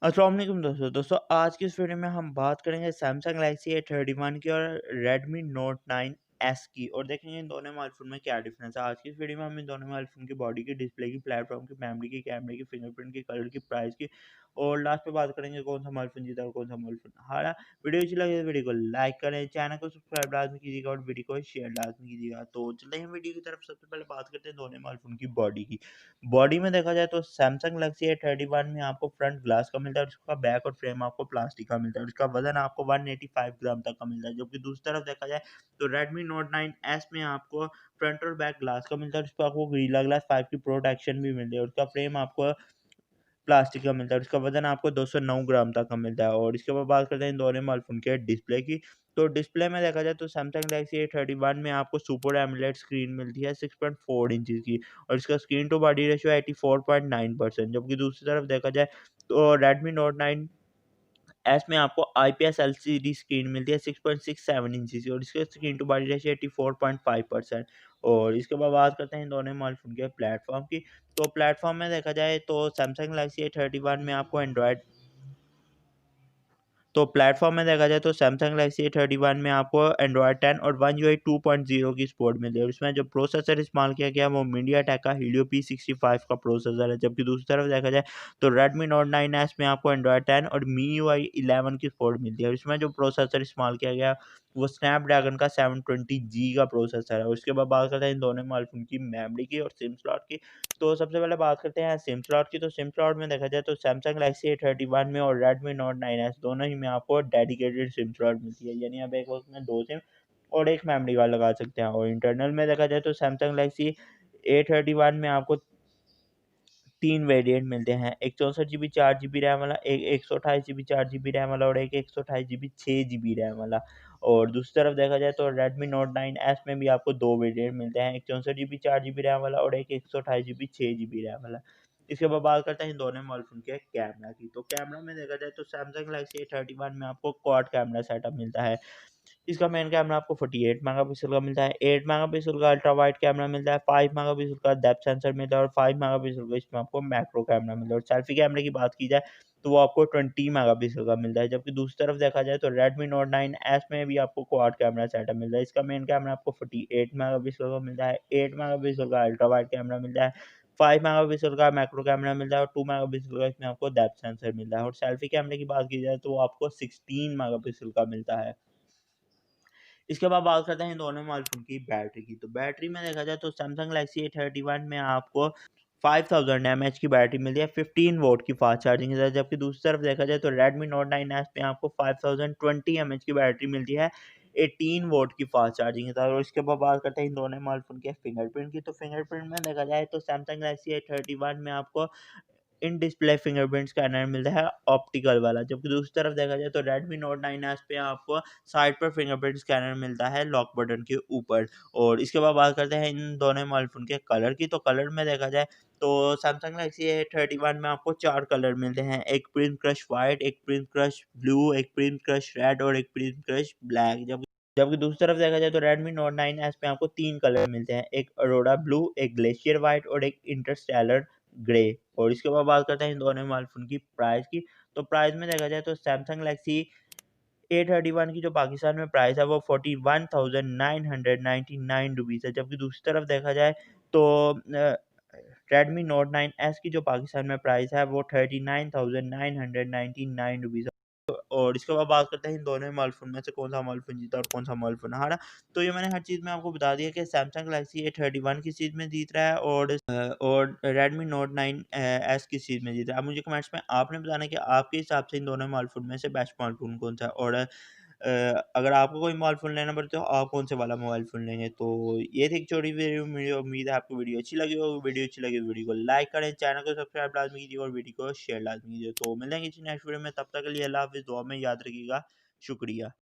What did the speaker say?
अस्सलाम वालेकुम दोस्तों आज की इस वीडियो में हम बात करेंगे सैमसंग गैलेक्सी A31 की और Redmi Note 9S की और देखेंगे इन दोनों मोबाइल फ़ोन में क्या डिफरेंस है। आज की इस वीडियो में हम इन दोनों मोबाइल फ़ोन की बॉडी की, डिस्प्ले की, प्लेटफॉर्म की, मेमोरी की, कैमरे की, फिंगरप्रिंट की, कलर की, प्राइस की और लास्ट में बात करेंगे कौन सा मोबाइल फ़ोन जीता और कौन सा मोबाइल फ़ोन हारा। वीडियो अच्छी लगे तो वीडियो को लाइक करें, चैनल को सब्सक्राइब लाजमी कीजिएगा और वीडियो को शेयर लाजमी कीजिएगा। तो चलते हैं वीडियो की तरफ। सबसे पहले बात करते हैं दोनों मोबाइल फ़ोन की बॉडी की। बॉडी में देखा जाए तो सैमसंग गैलेक्सी A31 में आपको फ्रंट ग्लास का मिलता है और उसका बैक और फ्रेम आपको प्लास्टिक का मिलता है और उसका वजन आपको 185 ग्राम तक का मिलता है। जबकि दूसरी तरफ देखा जाए तो Redmi Note 9S में आपको फ्रंट और बैक ग्लास का मिलता है और उसपे आपको गोरिल्ला ग्लास 5 की प्रोटेक्शन भी मिलती है और उसका फ्रेम आपको प्लास्टिक का मिलता है और इसका वज़न आपको 209 ग्राम तक का मिलता है। और इसके बाद बात करते हैं इन दोनों मोबाइल फ़ोन के डिस्प्ले की। तो डिस्प्ले में देखा जाए तो सैमसंग गैलेक्सी A31 में आपको सुपर एमोलेड स्क्रीन मिलती है 6.4 इंचज़ की और इसका स्क्रीन टू बॉडी रेशियो 84.9%। जबकि दूसरी तरफ देखा जाए तो Redmi Note 9 एस में आपको आईपीएस एलसीडी स्क्रीन मिलती है 6.67 इंचज़ की और इसका स्क्रीन टू बॉडी रेशियो 84.5%। और इसके बाद बात करते हैं इन दोनों मोबाइल फ़ोन के प्लेटफ़ॉर्म की। तो प्लेटफ़ॉर्म में देखा जाए तो सैमसंग गैलेक्सी A31 में आपको एंड्रॉयड तो प्लेटफ़ॉर्म में देखा जाए तो सैमसंग गैलेक्सी A31 में आपको एंड्रॉयड 10 और वन यूआई 2.0 की सपोर्ट मिलती है और इसमें जो प्रोसेसर इस्तेमाल किया गया है वो मीडियाटेक का हीलियो P65 का प्रोसेसर है। जबकि दूसरी तरफ देखा जाए तो Redmi Note 9S में आपको एंड्रॉयड 10 और MIUI 11 की सपोर्ट मिलती है और इसमें जो प्रोसेसर इस्तेमाल किया गया है वो स्नैपड्रैगन का 720G का प्रोसेसर है। और उसके बाद बात करते हैं इन दोनों मोबाइल फ़ोन की मेमोरी की और सिम स्लॉट की। तो सबसे पहले बात करते हैं सिम स्लॉट की। तो सिम स्लॉट में देखा जाए तो सैमसंग गैलेक्सी A31 में और Redmi Note 9S दोनों ही में आपको डेडिकेटेड सिम स्लॉट मिलती है, यानी आप एक वक्त में 2 सिम और 1 मेमोरी कार्ड लगा सकते हैं। और इंटरनल में देखा जाए तो सैमसंग गैलेक्सी A31 में आपको 3 वेरिएंट मिलते हैं, एक 64 जीबी 4 जीबी रैम वाला, एक 128 जीबी 4 जीबी रैम वाला और एक 128 जीबी 6 जीबी रैम वाला। और दूसरी तरफ देखा जाए तो Redmi Note 9S में भी आपको 2 वेरिएंट मिलते हैं, एक 64 जीबी 4 जीबी रैम वाला और एक 128 जीबी 6 जीबी रैम वाला। इसके बाद बात करते हैं इन दोनों मोबाइल फ़ोन के कैमरा की। तो कैमरा में देखा जाए तो सैमसंग गैलेक्सी A31 में आपको क्वाड कैमरा सेटअप मिलता है। इसका मेन कैमरा आपको 48 मेगापिक्सल का मिलता है, 8 मेगापिक्सल का अल्ट्रा वाइड कैमरा मिलता है, 5 मेगापिक्सल का डेप्थ सेंसर मिलता है और 5 मेगापिक्सल का इसमें आपको मैक्रो कैमरा मिलता है। और सेल्फी कैमरे की बात की जाए तो वो आपको 20 मेगापिक्सल का मिलता है। जबकि दूसरी तरफ देखा जाए तो Redmi Note 9S में भी आपको क्वाड कैमरा सेटअप मिलता है। इसका मेन कैमरा आपको 48 मेगापिक्सल का मिलता है, 8 मेगापिक्सल का अल्ट्रा वाइड कैमरा मिलता है, 5 मेगापिक्सल का मैक्रो कैमरा मिलता है और 2 मेगापिक्सल का इसमें आपको डेप्थ सेंसर मिलता है। और सेल्फी कैमरे की बात की जाए तो वो आपको 16 मेगापिक्सल का मिलता है। इसके बाद बात करते हैं इन दोनों मोबाइल फ़ोन की बैटरी की। तो बैटरी में देखा जाए तो सैमसंग गैलेक्सी A31 में आपको 5000 एमएच की बैटरी मिलती है 15 वोल्ट की फास्ट चार्जिंग के साथ। जबकि दूसरी तरफ देखा जाए तो Redmi Note 9S में आपको 5020 एमएच की बैटरी मिलती है 18 वोल्ट की फास्ट चार्जिंग के साथ। और इसके बाद बात करते हैं इन दोनों मोबाइल फ़ोन के फिंगरप्रिंट की। तो फिंगरप्रिंट में देखा जाए तो सैमसंग गैलेक्सी A31 में आपको इन डिस्प्ले फिंगरप्रिंट स्कैनर मिलता है ऑप्टिकल वाला। जबकि दूसरी तरफ देखा जाए तो Redmi Note 9S पे आपको साइड पर फिंगरप्रिंट स्कैनर मिलता है लॉक बटन के ऊपर। और इसके बाद बात करते हैं इन दोनों मोबाइल फ़ोन के कलर की। तो कलर में देखा जाए तो सैमसंग गैलेक्सी A31 में आपको 4 कलर मिलते हैं, एक प्रिंट क्रश व्हाइट, एक प्रिंट क्रश ब्लू, एक प्रिंट क्रश रेड और एक प्रिंट क्रश ब्लैक। जबकि दूसरी तरफ देखा जाए तो Redmi Note 9S में आपको 3 कलर मिलते हैं, एक अरोरा ब्लू, एक ग्लेशियर व्हाइट और एक इंटरस्टेलर ग्रे। और इसके बाद बात करते हैं इन दोनों मोबाइल फ़ोन की प्राइस की। तो प्राइस में देखा जाए तो सैमसंग गैलेक्सी A31 की जो पाकिस्तान में प्राइस है वो 41,999 रुपीज़ है। जबकि दूसरी तरफ देखा जाए तो Redmi Note 9S की जो पाकिस्तान में प्राइस है वो 39,999 रुपीज़ है। और इसके बाद बात करते हैं इन दोनों मोबाइल फ़ोन में से कौन सा मोबाइल फ़ोन जीता और कौन सा मोबाइल फ़ोन हारा। तो ये मैंने हर चीज़ में आपको बता दिया कि सैमसंग गैलेक्सी A31 किस चीज़ में जीत रहा है और Redmi Note 9 एस किस चीज़ में जीत रहा है। अब मुझे कमेंट्स में आपने बताना है कि आपके हिसाब से इन दोनों मोबाइल फ़ोन में से बेस्ट मोबाइल फ़ोन कौन-सा है और अगर आपको कोई मोबाइल फ़ोन लेना पड़े तो आप कौन से वाला मोबाइल फ़ोन लेंगे। तो ये थी एक छोटी वीडियो, मुझे उम्मीद है आपको वीडियो अच्छी लगी होगी। वीडियो अच्छी लगी तो वीडियो को लाइक करें, चैनल को सब्सक्राइब लाज़मी कीजिए और वीडियो को शेयर लाज़मी कीजिए। तो मिलेंगे किसी नेक्स्ट वीडियो में, तब तक के लिए अल्लाह हाफ़िज़। दुआ में याद रखिएगा। शुक्रिया।